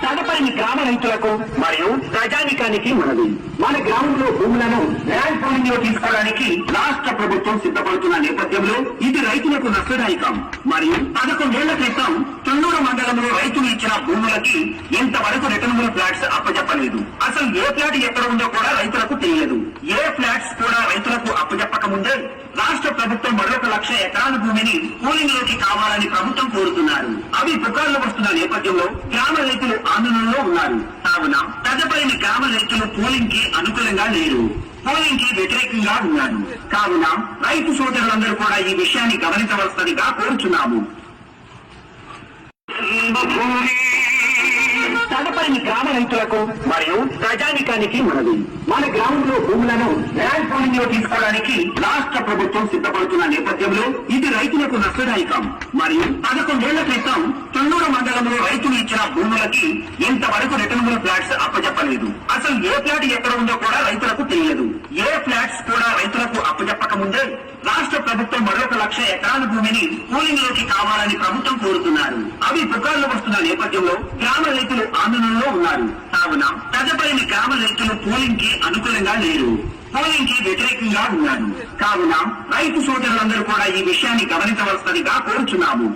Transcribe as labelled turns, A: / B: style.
A: తదుపరి గ్రామ రైతులకు మరియు ప్రజానికానికి మనది. మన గ్రామంలో భూములను ల్యాండ్ పూలింగ్ లో తీసుకోవడానికి రాష్ట్ర ప్రభుత్వం సిద్ధపడుతున్న నేపథ్యంలో ఇది రైతులకు నష్టదాయకం. మరియు 11 ఏళ్ల క్రితం తుళ్లూరు మండలంలో రైతులు ఇచ్చిన భూములకి ఇంతవరకు రిటర్నబుల్ ఫ్లాట్స్ అప్పచెప్పలేదు. అసలు ఏ ఫ్లాట్ ఎక్కడ ఉందో కూడా రైతులకు తెలియదు. ఏ ఫ్లాట్స్ కూడా రైతులకు అప్పచెప్పక ముందే రాష్ట్ర ప్రభుత్వం మరొక 1,00,000 ఎకరాల భూమిని పూలింగ్ లోకి కావాలని ప్రభుత్వం కోరుతున్నారు. అవి పుకార్లు వస్తున్న నేపథ్యంలో గ్రామ రైతులు ఆందోళనలో ఉన్నారు. కావున తదుపరి గ్రామ రైతులు పూలింగ్ కి అనుకూలంగా లేరు, పోలింగ్ కి వ్యతిరేకంగా ఉన్నారు. కావున రైతు సోదరులందరూ కూడా ఈ విషయాన్ని గమనించవలసిందిగా కోరుచున్నాము. తదుపరి గ్రామ రైతులకు మరియు ప్రజానికానికి మనది. మన గ్రామంలో భూములను ల్యాండ్ పూలింగ్ లో తీసుకోవడానికి రాష్ట్ర ప్రభుత్వం సిద్ధపడుతున్న నేపథ్యంలో ఇది రైతులకు నష్టదాయకం. మరియు 11 ఏళ్ల క్రితం తుళ్లూరు మండలంలో రైతులు ఇచ్చిన భూములకి ఇంతవరకు రిటర్నబుల్ ఫ్లాట్స్ అప్పచెప్పలేదు. అసలు ఏ ఫ్లాట్ ఎక్కడ ఉందో కూడా రైతులకు తెలియదు. ఏ ఫ్లాట్స్ కూడా రైతులకు అప్పచెప్పక ముందే రాష్ట్ర ప్రభుత్వం మరొక 1,00,000 ఎకరాల భూమిని పూలింగ్ లోకి కావాలని ప్రభుత్వం కోరుతున్నారు. అవి పుకార్లు వస్తున్న నేపథ్యంలో గ్రామ రైతులు ఆందోళనలో ఉన్నారు. కావున తదుపరి గ్రామ రైతులు పూలింగ్ కి అనుకూలంగా లేరు, పోలింగ్ కి వ్యతిరేకంగా ఉన్నారు. కావున రైతు సోదరులందరూ కూడా ఈ విషయాన్ని గమనించవలసిందిగా కోరుచున్నాము.